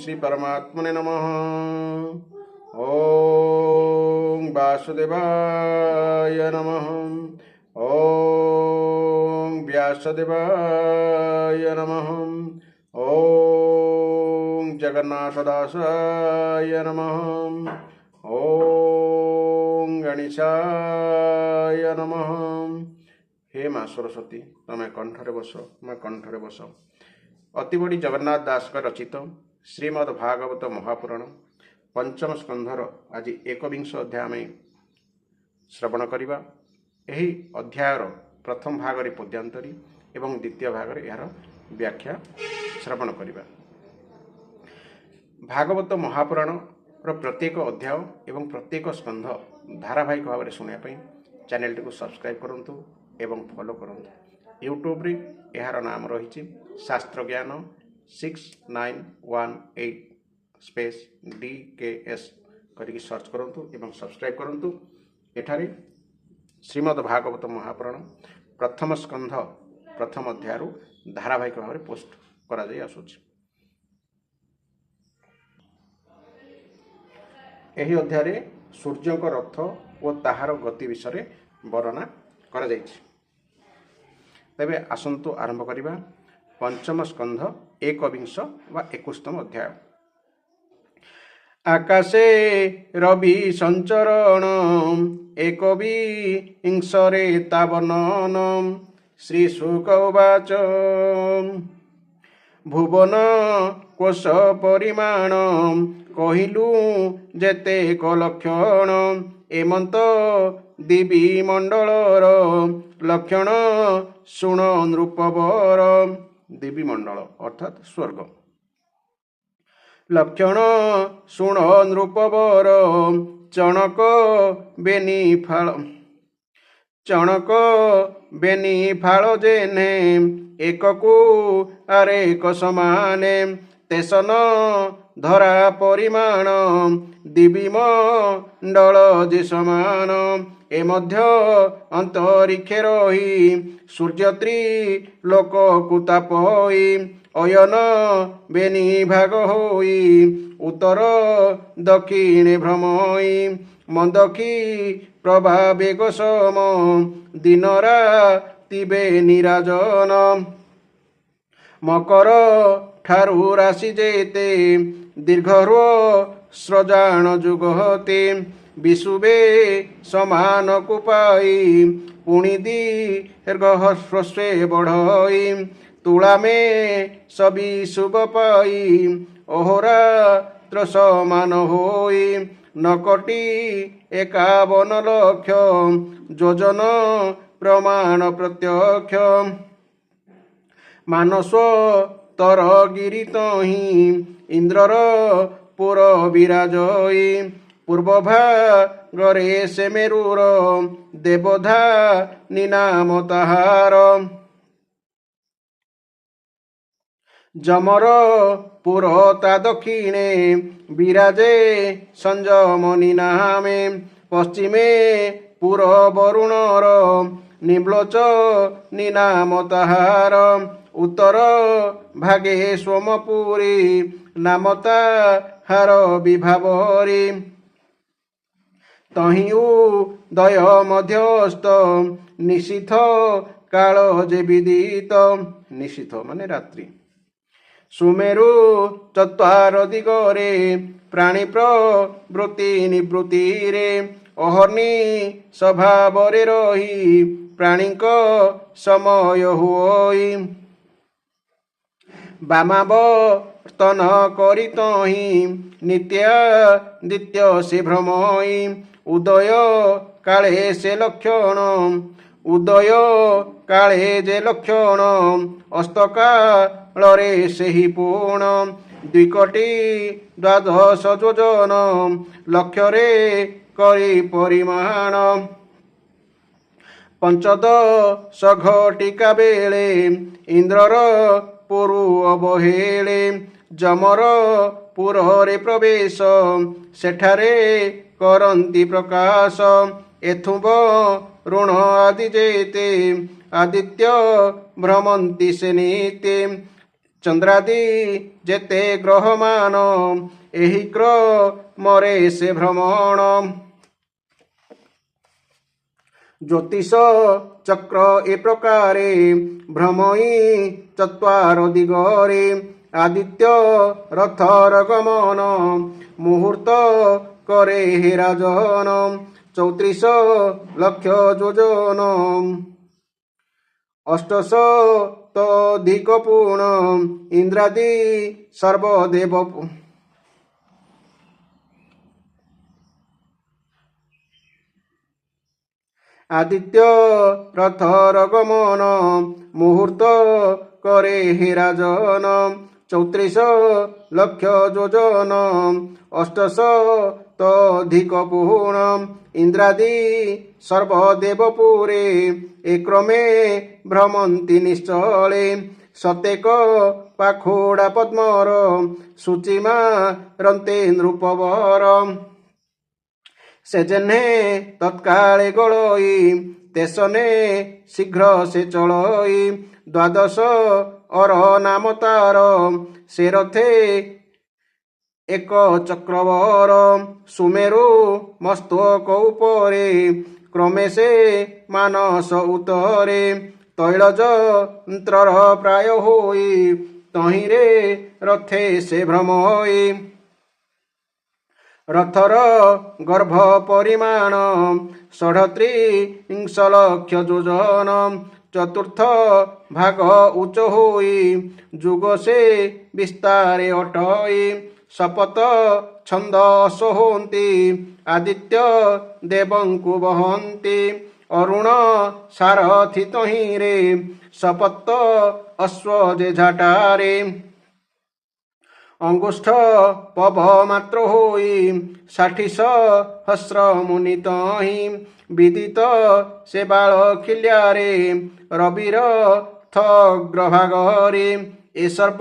श्री परमात्मने नमः। ओम वासुदेवाय नमः। ओम व्यासदेवाय नमः। ओम जगन्नाथदासाय नमः। ओम गणेशाय नमः। हे माँ सरस्वती तमें कंठरे बस, मैं कंठरे बस। अति बड़ी जगन्नाथ दास का रचित श्रीमद् भागवत महापुराण पंचम स्कंधर आज एकविंश अध्याय में श्रवण करिबा। एही अध्यायर प्रथम भागरे पद्यांतरी एवं द्वितीय भागरे यार व्याख्या श्रवण करिबा। भागवत महापुराण प्रत्येक अध्याय एवं प्रत्येक स्कंध धारावाहिक भाव में शुणा चैनल टी को सब्सक्राइब करंतु एवं फॉलो करंतु। यूट्यूब रे यार नाम रही शास्त्र ज्ञान 6918 स्पेस DKS करके सर्च करंतु एवं सब्सक्राइब करंतु। एठारे श्रीमद् भागवत महापुराण प्रथम स्कंध प्रथम अध्याय धारावाहिक भाव में पोस्ट करा जाय आसुछि। एही अध्याय सूर्य को रथ और ताहार गति विषय वर्णना करा जायछि। तेबे आसंतु आरंभ करिबा पंचम स्कंध एकविंश वा 21तम अध्याय। आकाशे रवि संचरण एकविंशरे तावनन श्री शुक उवाच भुवन कोश परिमाण कहिलु जेते कलक्षण एमंत दिवी मंडलर लक्षण शुण नृपवर। देवी मंडल अर्थात स्वर्ग लक्षण शुण नृपवर चणक बेनी फाल जेने एककु आरेक समाने तेसन धरा परिमाण दिवी मंडल जे समान ए मध्य अंतरिक्षे रही सूर्य त्रिलोक कुतापई अयन बेनी भाग होई उत्तर दक्षिणे भ्रमई मंदखी प्रभा बेग सम दिन राति बे निराजन मकर ठारू राशि जेते दीर्घ स्रजान जुगहते विशुबे समान कुपाई पुणी दीर्घस्वे बढ़ई तुला में सभी शुभ पाई अहोरात्र समान होई नकटी 51 लक्ष योजन प्रमाण प्रत्यक्ष मानस तर गिरी तही इंद्रर पुर विराजई पूर्वभागरे से मेरुर देवधा निनाम ताहार जमर पुर ता दक्षिणे विराजे संजमनी नामे पश्चिमे पुर वरुणर निम्लोच निनाम ताहार उत्तर भागे सोमपुरी नामता हार विभावरी तहिउ दय मध्यस्थ निशिथ काल जे विदित निशिथ माने रात्रि सुमेरु चत्वार दिगरे प्राणी प्रवृत्ति निवृत्ति रे अहर्नि स्वभावरे रही प्राणीक समय हुई बामावर्तन करितहि नित्यादित्य से भ्रमई उदय काले से लक्षण उदय काले जे लक्षण अस्तकाले से ही पूर्ण 2 कोटी 12 योजन लक्षरे करी परिमाण 15 घटिका बेले इंद्रर पुरु अवहेले जमर पुरे प्रवेश सेठारे करंती प्रकाश एथुब ऋण आदि जेते आदित्य भ्रमंती से नीते ଚନ୍ଦ୍ରାଦି ଯେତେ ଗ୍ରହମାନ ଏହି କ୍ରମରେ ସେ ଭ୍ରମଣ। ଜ୍ୟୋତିଷ ଚକ୍ର ଏ ପ୍ରକାରେ ଭ୍ରମଇ ଚତ୍ୱାର ଦିଗରେ। ଆଦିତ୍ୟ ରଥର ଗମନ ମୁହୂର୍ତ୍ତ করে হে রাজন। 34 লক্ষ যোজন 800 পুণ ইন্দ্রাদি সর্বদেব। আদিত্য রথর গমন মুহূর্ত করে হে রাজন। 34 লক্ষ যোজন 800 পুণ ইন্দ্রাদি সর্বদেবপুরে। এ ক্রমে ভ্রমন্তি নিশ্চলে সতেক পাখোড়া পদ্মর সূচিমা রন্তে নৃপবর। সে জেনে তৎকালে গলই তেসনে শীঘ্র সে চলই। 12 অর নাম তার সে রথে এক চক্রবর। সুমেরু মস্তক উপরে ক্রমে সে মানস উত্তরে। তৈলযন্ত্রর প্রায় হই তহিঁরে রথে সে ভ্রমই। রথর গর্ভ পরিমাণ 33 লক্ষ যোজন। চতুর্থ ভাগ উচ্চ হই যুগ সে বিস্তারে অটই। শপথ ছন্দ সোহন্তি আদিত্য দেবଙ୍କୁ বহন্তি। অরুণ সারথি তহিঁরে শপথ অশ্ব যে ঝাটারে। অঙ্গুষ্ঠ পব মাত্র হই 60 সহস্র মুনি তহি। বিদিত সে বাଳ খিল্যারে রবির থগ্রভাগরে। এ সর্ব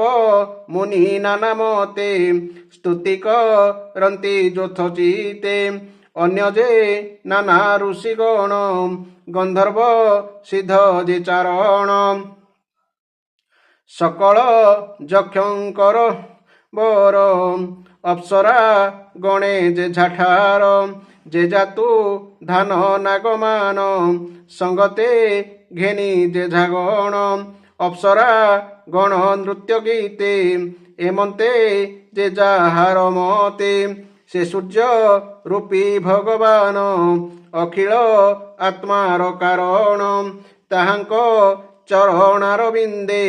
মুনি নানা মতে স্তুতি করন্তি যথোচিতে। অন্য যে নানা ঋষিগণ গন্ধর্ব সিদ্ধ যে চারণ। সকল যক্ষঙ্কর বর অপ্সরা গণে যে ঝাঠার। যে জাতু ধান নাগমান সঙ্গতে ঘেনি যে ঝাগণ। অপ্সরা গণ নৃত্য গীতে এমন্তে যে যাহার মতে। সে সূর্য রূপী ভগবান অখিল আত্মার কারণ। তাহাঙ্ক চরণার বিন্দে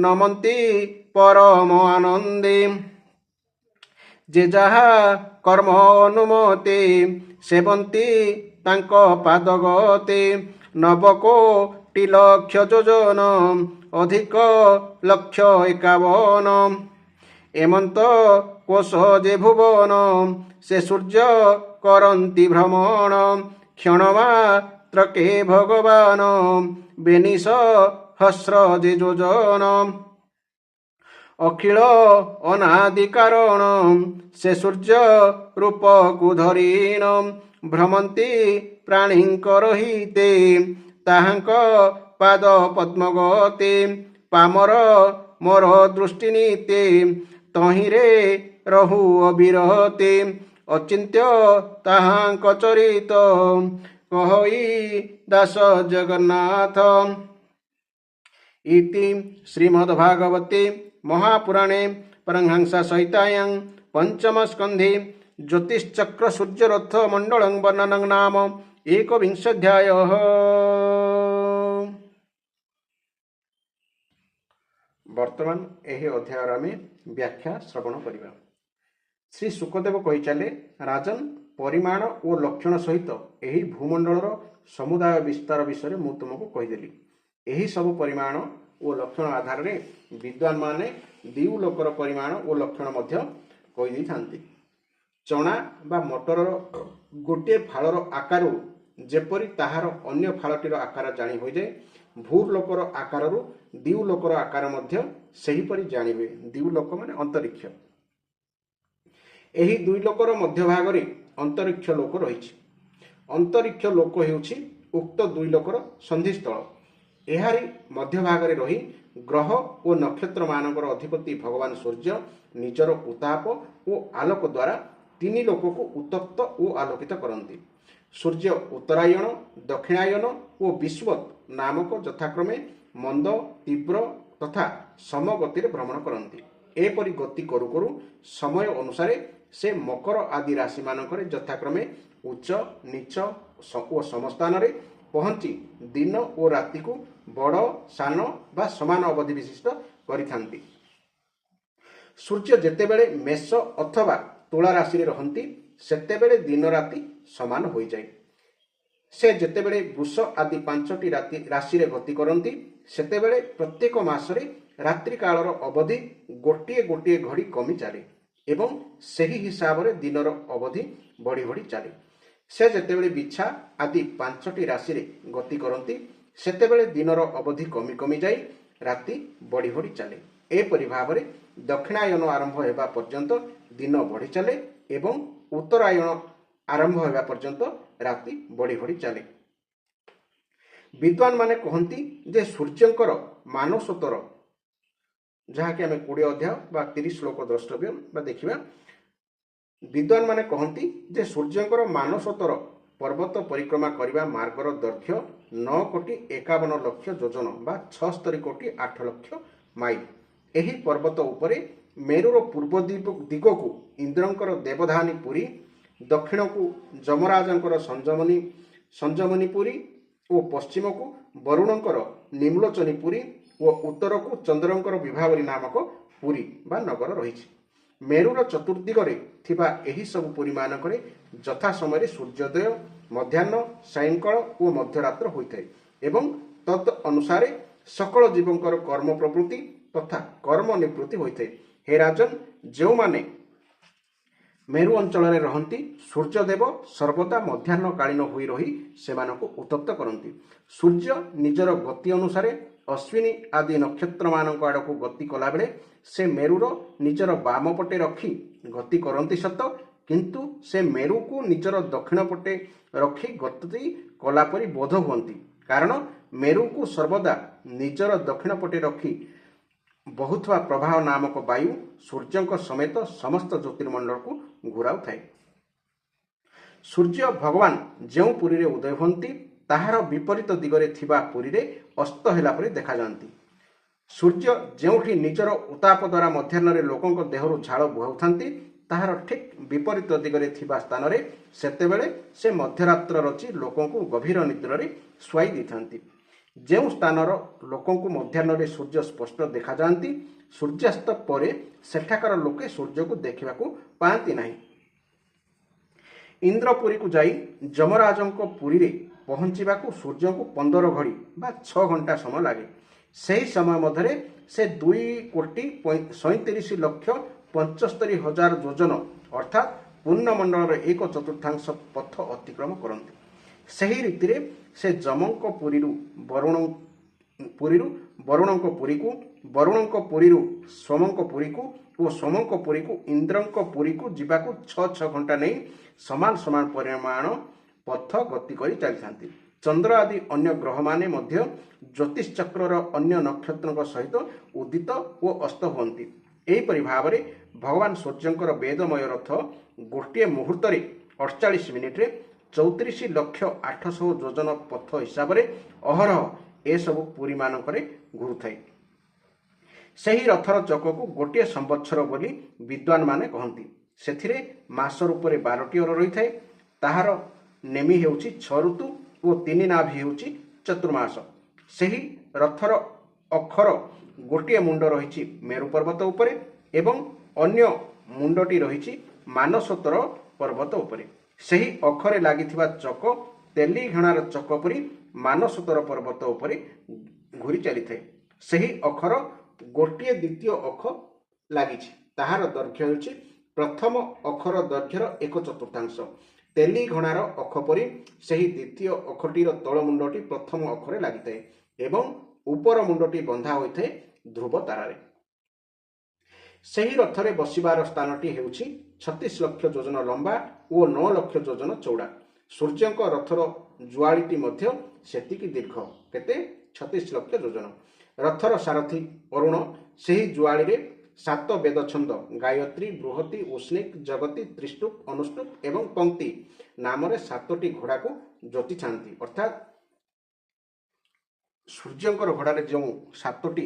নমন্তি পরম আনন্দে। যে যাহা কর্ম অনুমতে সেবন্তি তাঙ্ক পাদগতে। 9 কোটি লক্ষ যোজন অধিক লক্ষ 51। এমন্ত কোশ যে ভুবন সে সূর্য করন্তি ভ্রমণ। ক্ষণমাত্রকে ভগবান বেনিশ হস্র যে যোজন। অখিল অনাদি কারণ সে সূর্য রূপকু ধরিণ। ভ্রমন্তি প্রাণীঙ্ক রহিতে তাহাঙ্ক পাদ পদ্মগতে। পামর মোর দୃଷ୍ଟି ନିତେ ତହିଁରେ ରହୁ ଅବିରତେ। ଅଚିନ୍ତ୍ୟ ତାହାଙ୍କ ଚରିତ କହଇ ଦାସ ଜଗନ୍ନାଥ। ଇତି ଶ୍ରୀମଦ୍ଭାଗବତେ ମହାପୁରାଣେ ପରମହଂସ ସଂହିତାୟାଂ ପଞ୍ଚମ ସ୍କନ୍ଧେ ଜ୍ୟୋତିଶ୍ଚକ୍ର ସୂର୍ଯ୍ୟରଥ ମଣ୍ଡଳଂ ବର୍ଣ୍ଣନଂ ନାମ ଏକବିଂଶୋଧ୍ୟାୟଃ। ବର୍ତ୍ତମାନ ଏହି ଅଧ୍ୟାୟର ଆମେ ବ୍ୟାଖ୍ୟା ଶ୍ରବଣ କରିବା। ଶ୍ରୀ ଶୁକଦେବ କହିଚାଲେ, ରାଜନ, ପରିମାଣ ଓ ଲକ୍ଷଣ ସହିତ ଏହି ଭୂମଣ୍ଡଳର ସମୁଦାୟ ବିସ୍ତାର ବିଷୟରେ ମୁଁ ତୁମକୁ କହିଦେଲି। ଏହି ସବୁ ପରିମାଣ ଓ ଲକ୍ଷଣ ଆଧାରରେ ବିଦ୍ୱାନମାନେ ଦିଉଲୋକର ପରିମାଣ ଓ ଲକ୍ଷଣ ମଧ୍ୟ କହିଦେଇଥାନ୍ତି। ଚଣା ବା ମଟରର ଗୋଟିଏ ଫାଳର ଆକାରରୁ ଯେପରି ତାହାର ଅନ୍ୟ ଫାଳଟିର ଆକାର ଜାଣି ହୋଇଯାଏ, ଭୂଲୋକର ଆକାରରୁ ଦିଉଲୋକର ଆକାର ମଧ୍ୟ ସେହିପରି ଜାଣିହୁଏ। ଦିଉଲୋକ ମାନେ ଅନ୍ତରିକ୍ଷ। ଏହି ଦୁଇ ଲୋକର ମଧ୍ୟଭାଗରେ ଅନ୍ତରିକ୍ଷ ଲୋକ ରହିଛି। ଅନ୍ତରିକ୍ଷ ଲୋକ ହେଉଛି ଉକ୍ତ ଦୁଇ ଲୋକର ସନ୍ଧିସ୍ଥଳ। ଏହାରି ମଧ୍ୟଭାଗରେ ରହି ଗ୍ରହ ଓ ନକ୍ଷତ୍ରମାନଙ୍କର ଅଧିପତି ଭଗବାନ ସୂର୍ଯ୍ୟ ନିଜର ଉତ୍ତାପ ଓ ଆଲୋକ ଦ୍ୱାରା ତିନି ଲୋକକୁ ଉତ୍ତପ୍ତ ଓ ଆଲୋକିତ କରନ୍ତି। ସୂର୍ଯ୍ୟ ଉତ୍ତରାୟଣ, ଦକ୍ଷିଣାୟନ ଓ ବିଶ୍ୱତ୍ ନାମକ ଯଥାକ୍ରମେ ମନ୍ଦ, ତୀବ୍ର ତଥା ସମଗତିରେ ଭ୍ରମଣ କରନ୍ତି। ଏପରି ଗତି କରୁ କରୁ ସମୟ ଅନୁସାରେ ସେ ମକର ଆଦି ରାଶିମାନଙ୍କରେ ଯଥାକ୍ରମେ ଉଚ୍ଚ, ନୀଚ ଓ ସମସ୍ଥାନରେ ପହଞ୍ଚି ଦିନ ଓ ରାତିକୁ ବଡ଼, ସାନ ବା ସମାନ ଅବଧି ବିଶିଷ୍ଟ କରିଥାନ୍ତି। ସୂର୍ଯ୍ୟ ଯେତେବେଳେ ମେଷ ଅଥବା ତୁଳା ରାଶିରେ ରହନ୍ତି ସେତେବେଳେ ଦିନ ରାତି ସମାନ ହୋଇଯାଏ। ସେ ଯେତେବେଳେ ବୃଷ ଆଦି 5ଟି ରାଶିରେ ଗତି କରନ୍ତି ସେତେବେଳେ ପ୍ରତ୍ୟେକ ମାସରେ ରାତ୍ରି କାଳର ଅବଧି ଗୋଟିଏ ଗୋଟିଏ ଘଡ଼ି କମି ଚାଲେ ଏବଂ ସେହି ହିସାବରେ ଦିନର ଅବଧି ବଢ଼ି ବଢ଼ି ଚାଲେ। ସେ ଯେତେବେଳେ ବିଛା ଆଦି 5ଟି ରାଶିରେ ଗତି କରନ୍ତି ସେତେବେଳେ ଦିନର ଅବଧି କମି କମି ଯାଇ ରାତି ବଢ଼ି ବଢ଼ି ଚାଲେ। ଏପରି ଭାବରେ ଦକ୍ଷିଣାୟନ ଆରମ୍ଭ ହେବା ପର୍ଯ୍ୟନ୍ତ ଦିନ ବଢ଼ି ଚାଲେ ଏବଂ ଉତ୍ତରାୟଣ ଆରମ୍ଭ ହେବା ପର୍ଯ୍ୟନ୍ତ ରାତି ବଢ଼ି ବଢ଼ି ଚାଲେ। ବିଦ୍ୱାନମାନେ କହନ୍ତି ଯେ ସୂର୍ଯ୍ୟଙ୍କର ମାନସୋତ୍ତର, ଯାହାକି ଆମେ 20 ଅଧ୍ୟାୟ ବା 30 ଶ୍ଲୋକ ଦ୍ରଷ୍ଟବ୍ୟ ବା ଦେଖିବା, ବିଦ୍ୱାନମାନେ କହନ୍ତି ଯେ ସୂର୍ଯ୍ୟଙ୍କର ମାନସୋତ୍ତର ପର୍ବତ ପରିକ୍ରମା କରିବା ମାର୍ଗର ଦୈର୍ଘ୍ୟ 9,51,00,000 ଯୋଜନ ବା 76,08,00,000 ମାଇଲ। ଏହି ପର୍ବତ ଉପରେ ମେରୁର ପୂର୍ବ ଦିଗକୁ ଇନ୍ଦ୍ରଙ୍କର ଦେବଧାନୀ ପୁରୀ, ଦକ୍ଷିଣକୁ ଯମରାଜଙ୍କର ସଞ୍ଜମନୀ ପୁରୀ ଓ ପଶ୍ଚିମକୁ ବରୁଣଙ୍କର ନିମ୍ଲୋଚନୀ ପୁରୀ ଓ ଉତ୍ତରକୁ ଚନ୍ଦ୍ରଙ୍କର ବିଭାବରୀ ନାମକ ପୁରୀ ବା ନଗର ରହିଛି। ମେରୁର ଚତୁର୍ଦିଗରେ ଥିବା ଏହି ସବୁ ପୁରୀମାନଙ୍କରେ ଯଥା ସମୟରେ ସୂର୍ଯ୍ୟୋଦୟ, ମଧ୍ୟାହ୍ନ, ସାୟଂକାଳ ଓ ମଧ୍ୟରାତ୍ର ହୋଇଥାଏ ଏବଂ ତଦ୍ ଅନୁସାରେ ସକଳ ଜୀବଙ୍କର କର୍ମ ପ୍ରବୃତ୍ତି ତଥା କର୍ମ ନିବୃତ୍ତି ହୋଇଥାଏ। ହେ ରାଜନ, ଯେଉଁମାନେ ମେରୁ ଅଞ୍ଚଳରେ ରହନ୍ତି ସୂର୍ଯ୍ୟଦେବ ସର୍ବଦା ମଧ୍ୟାହ୍ନକାଳୀନ ହୋଇ ରହି ସେମାନଙ୍କୁ ଉତ୍ତପ୍ତ କରନ୍ତି। ସୂର୍ଯ୍ୟ ନିଜର ଗତି ଅନୁସାରେ ଅଶ୍ୱିନୀ ଆଦି ନକ୍ଷତ୍ରମାନଙ୍କ ଆଡ଼କୁ ଗତି କଲାବେଳେ ସେ ମେରୁର ନିଜର ବାମ ପଟେ ରଖି ଗତି କରନ୍ତି ସତ, କିନ୍ତୁ ସେ ମେରୁକୁ ନିଜର ଦକ୍ଷିଣ ପଟେ ରଖି ଗତି କଲାପରି ବୋଧ ହୁଅନ୍ତି, କାରଣ ମେରୁକୁ ସର୍ବଦା ନିଜର ଦକ୍ଷିଣ ପଟେ ରଖି ବହୁଥିବା ପ୍ରବାହ ନାମକ ବାୟୁ ସୂର୍ଯ୍ୟଙ୍କ ସମେତ ସମସ୍ତ ଜ୍ୟୋତିର୍ମଣ୍ଡଳକୁ ଘୂରାଉଥାଏ। ସୂର୍ଯ୍ୟ ଭଗବାନ ଯେଉଁ ପୁରୀରେ ଉଦୟ ହୁଅନ୍ତି ତାହାର ବିପରୀତ ଦିଗରେ ଥିବା ପୁରୀରେ ଅସ୍ତ ହେଲା ପରି ଦେଖାଯାଆନ୍ତି। ସୂର୍ଯ୍ୟ ଯେଉଁଠି ନିଜର ଉତ୍ତାପ ଦ୍ୱାରା ମଧ୍ୟାହ୍ନରେ ଲୋକଙ୍କ ଦେହରୁ ଝାଳ ବୁହାଉଥାନ୍ତି ତାହାର ଠିକ୍ ବିପରୀତ ଦିଗରେ ଥିବା ସ୍ଥାନରେ ସେତେବେଳେ ସେ ମଧ୍ୟରାତ୍ର ରଚି ଲୋକଙ୍କୁ ଗଭୀର ନିଦ୍ରାରେ ଶୁଆଇ ଦେଇଥାନ୍ତି। ଯେଉଁ ସ୍ଥାନର ଲୋକଙ୍କୁ ମଧ୍ୟାହ୍ନରେ ସୂର୍ଯ୍ୟ ସ୍ପଷ୍ଟ ଦେଖାଯାଆନ୍ତି ସୂର୍ଯ୍ୟାସ୍ତ ପରେ ସେଠାକାର ଲୋକେ ସୂର୍ଯ୍ୟକୁ ଦେଖିବାକୁ ପାଆନ୍ତି ନାହିଁ। ଇନ୍ଦ୍ରପୁରୀକୁ ଯାଇ ଯମରାଜଙ୍କ ପୁରୀରେ ପହଞ୍ଚିବାକୁ ସୂର୍ଯ୍ୟଙ୍କୁ 15 ଘଡ଼ି ବା 6 ଘଣ୍ଟା ସମୟ ଲାଗେ। ସେହି ସମୟ ମଧ୍ୟରେ ସେ 2,37,75,000 ଯୋଜନ ଅର୍ଥାତ୍ ପୂର୍ଣ୍ଣମଣ୍ଡଳର 1/4 ପଥ ଅତିକ୍ରମ କରନ୍ତି। ସେହି ରୀତିରେ ସେ ଯମଙ୍କ ପୁରୀରୁ ବରୁଣଙ୍କ ପୁରୀକୁ, ବରୁଣଙ୍କ ପୁରୀରୁ ସୋମଙ୍କ ପୁରୀକୁ ଓ ସୋମଙ୍କ ପୁରୀକୁ ଇନ୍ଦ୍ରଙ୍କ ପୁରୀକୁ ଯିବାକୁ 6 ଘଣ୍ଟା ନେଇ ସମାନ ସମାନ ପରିମାଣ ପଥ ଗତି କରି ଚାଲିଥାନ୍ତି। ଚନ୍ଦ୍ର ଆଦି ଅନ୍ୟ ଗ୍ରହମାନେ ମଧ୍ୟ ଜ୍ୟୋତିଷଚକ୍ରର ଅନ୍ୟ ନକ୍ଷତ୍ରଙ୍କ ସହିତ ଉଦିତ ଓ ଅସ୍ତ ହୁଅନ୍ତି। ଏହିପରି ଭାବରେ ଭଗବାନ ସୂର୍ଯ୍ୟଙ୍କର ବେଦମୟ ରଥ ଗୋଟିଏ ମୁହୂର୍ତ୍ତରେ 48 ମିନିଟରେ 34,08,000 ଯୋଜନ ପଥ ହିସାବରେ ଅହରହ ଏସବୁ ପୁରୀମାନଙ୍କରେ ଘୁରୁଥାଏ। ସେହି ରଥର ଚକକୁ ଗୋଟିଏ ସମ୍ବତ୍ସର ବୋଲି ବିଦ୍ୱାନମାନେ କହନ୍ତି। ସେଥିରେ ମାସ ରୂପରେ 12ଟି ଅର ରହିଥାଏ। ତାହାର ନେମି ହେଉଛି 6 ଋତୁ ଓ 3 ନାଭି ହେଉଛି ଚତୁର୍ମାସ। ସେହି ରଥର ଅକ୍ଷର ଗୋଟିଏ ମୁଣ୍ଡ ରହିଛି ମେରୁ ପର୍ବତ ଉପରେ ଏବଂ ଅନ୍ୟ ମୁଣ୍ଡଟି ରହିଛି ମାନସୋତ୍ତର ପର୍ବତ ଉପରେ। ସେହି ଅକ୍ଷରେ ଲାଗିଥିବା ଚକ ତେଲି ଘଣାର ଚକ ପରି ମାନସୋତ୍ତର ପର୍ବତ ଉପରେ ଘୂରି ଚାଲିଥାଏ। ସେହି ଅକ୍ଷର ଗୋଟିଏ ଦ୍ୱିତୀୟ ଅକ୍ଷ ଲାଗିଛି, ତାହାର ଦୈର୍ଘ୍ୟ ହେଉଛି ପ୍ରଥମ ଅକ୍ଷର ଦୈର୍ଘ୍ୟର 1/4। ତେଲି ଘଣାର ଅକ୍ଷ ପରି ସେହି ଦ୍ୱିତୀୟ ଅକ୍ଷଟିର ତଳ ମୁଣ୍ଡଟି ପ୍ରଥମ ଅକ୍ଷରେ ଲାଗିଥାଏ ଏବଂ ଉପର ମୁଣ୍ଡଟି ବନ୍ଧା ହୋଇଥାଏ ଧ୍ରୁବ ତାରାରେ। ସେହି ରଥରେ ବସିବାର ସ୍ଥାନଟି ହେଉଛି 36 ଲକ୍ଷ ଯୋଜନ ଲମ୍ବା ଓ 9 ଲକ୍ଷ ଯୋଜନ ଚଉଡ଼ା। ସୂର୍ଯ୍ୟଙ୍କ ରଥର ଜୁଆଳିଟି ମଧ୍ୟ ସେତିକି ଦୀର୍ଘ, କେତେ 36 ଲକ୍ଷ ଯୋଜନ। ରଥର ସାରଥୀ ଅରୁଣ, ସେହି ଜୁଆଳିରେ 7 ବେଦ ଛନ୍ଦ ଗାୟତ୍ରୀ, ବୃହତି, ଉଷ୍ଣିକ, ଜଗତି, ତ୍ରିଷ୍ଣୁପ, ଅନୁଷ୍ଣୁପ ଏବଂ ପଙ୍କ୍ତି ନାମରେ 7ଟି ଘୋଡ଼ାକୁ ଯୋଚିଥାନ୍ତି। ଅର୍ଥାତ୍ ସୂର୍ଯ୍ୟଙ୍କର ଘୋଡ଼ାରେ ଯେଉଁ 7ଟି,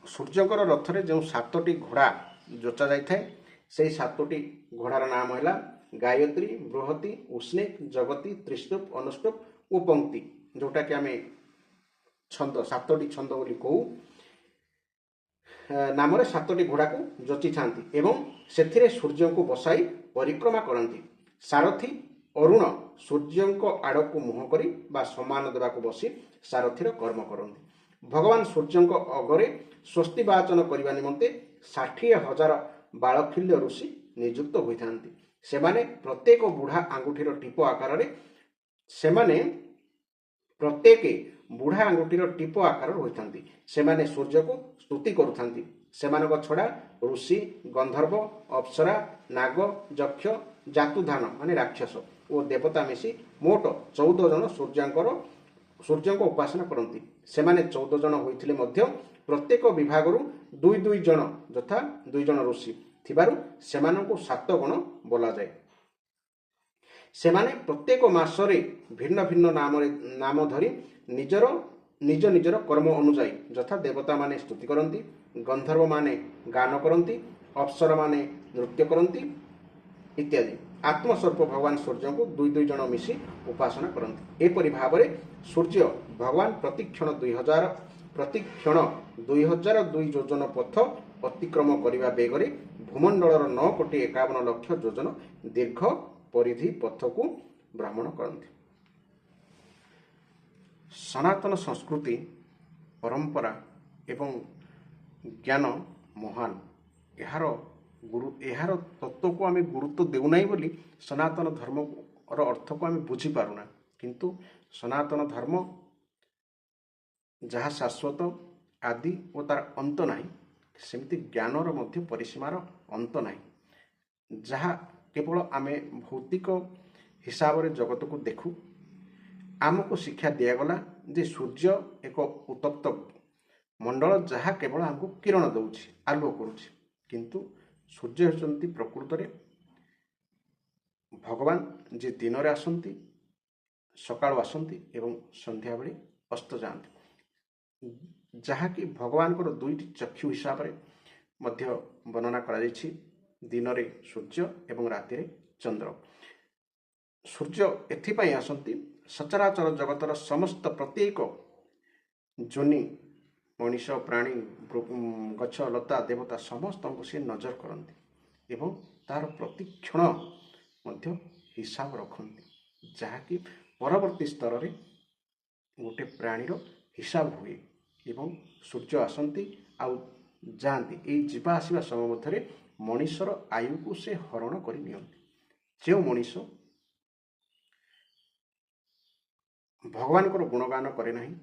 ସୂର୍ଯ୍ୟଙ୍କର ରଥରେ ଯେଉଁ 7ଟି ଘୋଡ଼ା ଯୋଚା ଯାଇଥାଏ, ସେହି 7ଟି ଘୋଡ଼ାର ନାମ ହେଲା ଗାୟତ୍ରୀ, ବୃହତି, ଉଷ୍ଣିକ, ଜଗତି, ତ୍ରିଷ୍ଣୁପ, ଅନୁଷ୍ଣୁପ ଓ ପଙ୍କ୍ତି, ଯେଉଁଟାକି ଆମେ ଛନ୍ଦ 7ଟି ଛନ୍ଦ ବୋଲି କହୁ, ନାମରେ 7ଟି ଘୋଡ଼ାକୁ ଯୋଚିଥାନ୍ତି ଏବଂ ସେଥିରେ ସୂର୍ଯ୍ୟଙ୍କୁ ବସାଇ ପରିକ୍ରମା କରନ୍ତି। ସାରଥୀ ଅରୁଣ ସୂର୍ଯ୍ୟଙ୍କ ଆଡ଼କୁ ମୁହଁ କରି ବା ସମାନ ଦେବାକୁ ବସି ସାରଥୀର କର୍ମ କରନ୍ତି। ଭଗବାନ ସୂର୍ଯ୍ୟଙ୍କ ଅଗରେ ସ୍ୱସ୍ତି ବାଚନ କରିବା ନିମନ୍ତେ 60,000 ବାଳଖିଲ୍ୟ ଋଷି ନିଯୁକ୍ତ ହୋଇଥାନ୍ତି। ସେମାନେ ପ୍ରତ୍ୟେକ ବୁଢ଼ା ଆଙ୍ଗୁଠିର ଟିପ ଆକାରରେ ହୋଇଥାନ୍ତି। ସେମାନେ ସୂର୍ଯ୍ୟକୁ ସ୍ତୁତି କରୁଥାନ୍ତି। ସେମାନଙ୍କ ଛଡ଼ା ଋଷି, ଗନ୍ଧର୍ବ, ଅପ୍ସରା, ନାଗ, ଯକ୍ଷ, ଜାତୁଧାନ ମାନେ ରାକ୍ଷସ ଓ ଦେବତା ମିଶି ମୋଟ 14 ଜଣ ସୂର୍ଯ୍ୟଙ୍କ ଉପାସନା କରନ୍ତି। ସେମାନେ 14 ଜଣ ହୋଇଥିଲେ ମଧ୍ୟ ପ୍ରତ୍ୟେକ ବିଭାଗରୁ 2 ଜଣ ଯଥା 2 ଜଣ ଋଷି ଥିବାରୁ ସେମାନଙ୍କୁ 7 ଗଣ ବୋଲାଯାଏ। ସେମାନେ ପ୍ରତ୍ୟେକ ମାସରେ ଭିନ୍ନ ଭିନ୍ନ ନାମ ଧରି ନିଜ ନିଜର କର୍ମ ଅନୁଯାୟୀ ଯଥା ଦେବତାମାନେ ସ୍ତୁତି କରନ୍ତି, ଗନ୍ଧର୍ବମାନେ ଗାନ କରନ୍ତି, ଅପ୍ସରମାନେ ନୃତ୍ୟ କରନ୍ତି ଇତ୍ୟାଦି। ଆତ୍ମସ୍ୱରୂପ ଭଗବାନ ସୂର୍ଯ୍ୟଙ୍କୁ 2 ଜଣ ମିଶି ଉପାସନା କରନ୍ତି। ଏପରି ଭାବରେ ସୂର୍ଯ୍ୟ ଭଗବାନ ପ୍ରତିକ୍ଷଣ 2002 ଯୋଜନ ପଥ ଅତିକ୍ରମ କରିବା ବେଗରେ ଭୂମଣ୍ଡଳର 9,51,00,000 ଯୋଜନ ଦୀର୍ଘ ପରିଧି ପଥକୁ ଭ୍ରମଣ କରନ୍ତି। ସନାତନ ସଂସ୍କୃତି, ପରମ୍ପରା ଏବଂ ଜ୍ଞାନ ମହାନ। ଏହାର ତତ୍ତ୍ୱକୁ ଆମେ ଗୁରୁତ୍ୱ ଦେଉନାହିଁ ବୋଲି ସନାତନ ଧର୍ମର ଅର୍ଥକୁ ଆମେ ବୁଝିପାରୁନା। କିନ୍ତୁ ସନାତନ ଧର୍ମ ଯାହା ଶାଶ୍ୱତ, ଆଦି ଓ ତାର ଅନ୍ତ ନାହିଁ, ସେମିତି ଜ୍ଞାନର ମଧ୍ୟ ପରିସୀମାର ଅନ୍ତ ନାହିଁ। ଯାହା କେବଳ ଆମେ ଭୌତିକ ହିସାବରେ ଜଗତକୁ ଦେଖୁ। ଆମକୁ ଶିକ୍ଷା ଦିଆଗଲା ଯେ ସୂର୍ଯ୍ୟ ଏକ ଉତ୍ତପ୍ତ ମଣ୍ଡଳ, ଯାହା କେବଳ ଆମକୁ କିରଣ ଦେଉଛି, ଆଲୋକ କରୁଛି। କିନ୍ତୁ ସୂର୍ଯ୍ୟ ହେଉଛନ୍ତି ପ୍ରକୃତରେ ଭଗବାନ, ଯେ ଦିନରେ ଆସନ୍ତି, ସକାଳୁ ଆସନ୍ତି ଏବଂ ସନ୍ଧ୍ୟାବେଳେ ଅସ୍ତ ଯାଆନ୍ତି, ଯାହାକି ଭଗବାନଙ୍କର 2ଟି ଚକ୍ଷୁ ହିସାବରେ ମଧ୍ୟ ବର୍ଣ୍ଣନା କରାଯାଇଛି। ଦିନରେ ସୂର୍ଯ୍ୟ ଏବଂ ରାତିରେ ଚନ୍ଦ୍ର। ସୂର୍ଯ୍ୟ ଏଥିପାଇଁ ଆସନ୍ତି, ସଚରାଚର ଜଗତର ସମସ୍ତ ପ୍ରତ୍ୟେକ ଯୋନି, ମଣିଷ, ପ୍ରାଣୀ, ଗଛ, ଲତା, ଦେବତା ସମସ୍ତଙ୍କୁ ସେ ନଜର କରନ୍ତି ଏବଂ ତାର ପ୍ରତିକ୍ଷଣ ମଧ୍ୟ ହିସାବ ରଖନ୍ତି, ଯାହାକି ପରବର୍ତ୍ତୀ ସ୍ତରରେ ଗୋଟେ ପ୍ରାଣୀର ହିସାବ ହୁଏ। ଏବଂ ସୂର୍ଯ୍ୟ ଆସନ୍ତି ଆଉ ଯାଆନ୍ତି। ଏହି ଯିବା ଆସିବା ସମୟ ମଧ୍ୟରେ ମଣିଷର ଆୟୁକୁ ସେ ହରଣ କରି ନିଅନ୍ତି। ଯେଉଁ ମଣିଷ ଭଗବାନଙ୍କର ଗୁଣଗାନ କରେ ନାହିଁ,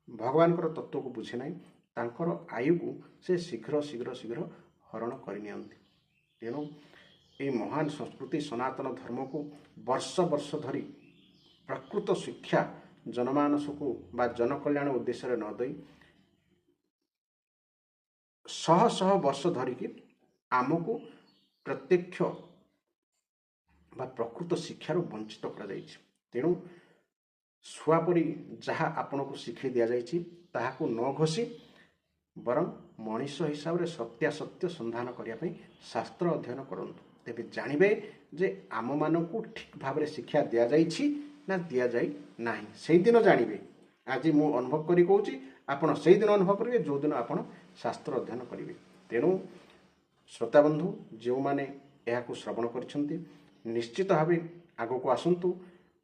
ଭଗବାନଙ୍କର ତତ୍ତ୍ୱକୁ ବୁଝେ ନାହିଁ, ତାଙ୍କର ଆୟୁକୁ ସେ ଶୀଘ୍ର ହରଣ କରିନିଅନ୍ତି। ତେଣୁ ଏହି ମହାନ ସଂସ୍କୃତି ସନାତନ ଧର୍ମକୁ ବର୍ଷ ଧରି ପ୍ରକୃତ ଶିକ୍ଷା ଜନମାନସକୁ ବା ଜନକଲ୍ୟାଣ ଉଦ୍ଦେଶ୍ୟରେ ନ ଦେଇ ଶହ ବର୍ଷ ଧରିକି ଆମକୁ ପ୍ରତ୍ୟକ୍ଷ ବା ପ୍ରକୃତ ଶିକ୍ଷାରୁ ବଞ୍ଚିତ କରାଯାଇଛି। ତେଣୁ ଛୁଆପରି ଯାହା ଆପଣଙ୍କୁ ଶିଖାଇ ଦିଆଯାଇଛି ତାହାକୁ ନ ଘୋଷି ବରଂ ମଣିଷ ହିସାବରେ ସତ୍ୟାସତ୍ୟ ସନ୍ଧାନ କରିବା ପାଇଁ ଶାସ୍ତ୍ର ଅଧ୍ୟୟନ କରନ୍ତୁ। ତେବେ ଜାଣିବେ ଯେ ଆମମାନଙ୍କୁ ଠିକ୍ ଭାବରେ ଶିକ୍ଷା ଦିଆଯାଇଛି ନା ଦିଆଯାଇ ନାହିଁ। ସେଇଦିନ ଜାଣିବେ। ଆଜି ମୁଁ ଅନୁଭବ କରି କହୁଛି, ଆପଣ ସେଇଦିନ ଅନୁଭବ କରିବେ ଯେଉଁଦିନ ଆପଣ ଶାସ୍ତ୍ର ଅଧ୍ୟୟନ କରିବେ। ତେଣୁ ଶ୍ରୋତାବନ୍ଧୁ, ଯେଉଁମାନେ ଏହାକୁ ଶ୍ରବଣ କରିଛନ୍ତି, ନିଶ୍ଚିତ ଭାବେ ଆଗକୁ ଆସନ୍ତୁ।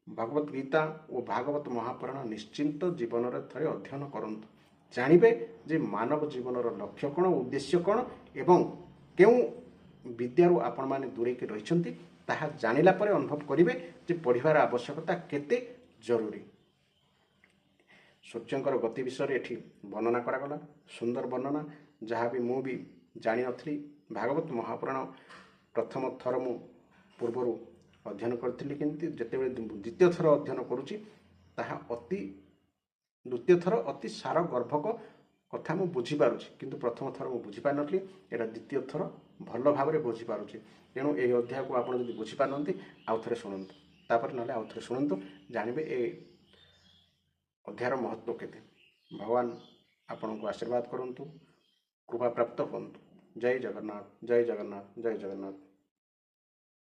ଭଗବତ ଗୀତା ଓ ଭାଗବତ ମହାପୁରାଣ ନିଶ୍ଚିନ୍ତ ଜୀବନରେ ଥରେ ଅଧ୍ୟୟନ କରନ୍ତୁ। ଜାଣିବେ ଯେ ମାନବ ଜୀବନର ଲକ୍ଷ୍ୟ କ'ଣ, ଉଦ୍ଦେଶ୍ୟ କ'ଣ ଏବଂ କେଉଁ ବିଦ୍ୟାରୁ ଆପଣମାନେ ଦୂରେଇକି ରହିଛନ୍ତି, ତାହା ଜାଣିଲା ପରେ ଅନୁଭବ କରିବେ ଯେ ପଢ଼ିବାର ଆବଶ୍ୟକତା କେତେ ଜରୁରୀ। ସୂର୍ଯ୍ୟଙ୍କର ଗତି ବିଷୟରେ ଏଠି ବର୍ଣ୍ଣନା କରାଗଲା, ସୁନ୍ଦର ବର୍ଣ୍ଣନା, ଯାହା ବି ମୁଁ ବି ଜାଣିନଥିଲି। ଭାଗବତ ମହାପୁରାଣ ପ୍ରଥମ ଥର ମୁଁ ପୂର୍ବରୁ ଅଧ୍ୟୟନ କରିଥିଲି, କିନ୍ତୁ ଯେତେବେଳେ ଦ୍ୱିତୀୟ ଥର ଅଧ୍ୟୟନ କରୁଛି ତାହା ଅତି ଦ୍ୱିତୀୟ ଥର ଅତି ସାର ଗର୍ଭକ କଥା ମୁଁ ବୁଝିପାରୁଛି, କିନ୍ତୁ ପ୍ରଥମ ଥର ମୁଁ ବୁଝିପାରିନଥିଲି, ଏଇଟା ଦ୍ୱିତୀୟ ଥର ଭଲ ଭାବରେ ବୁଝିପାରୁଛି। ତେଣୁ ଏହି ଅଧ୍ୟାୟକୁ ଆପଣ ଯଦି ବୁଝିପାରୁନାହାନ୍ତି ଆଉ ଥରେ ଶୁଣନ୍ତୁ, ତାପରେ ନହେଲେ ଆଉ ଥରେ ଶୁଣନ୍ତୁ, ଜାଣିବେ ଏ ଅଧ୍ୟାୟର ମହତ୍ତ୍ୱ କେତେ। ଭଗବାନ ଆପଣଙ୍କୁ ଆଶୀର୍ବାଦ କରନ୍ତୁ, କୃପା ପ୍ରାପ୍ତ ହୁଅନ୍ତୁ। ଜୟ ଜଗନ୍ନାଥ, ଜୟ ଜଗନ୍ନାଥ, ଜୟ ଜଗନ୍ନାଥ।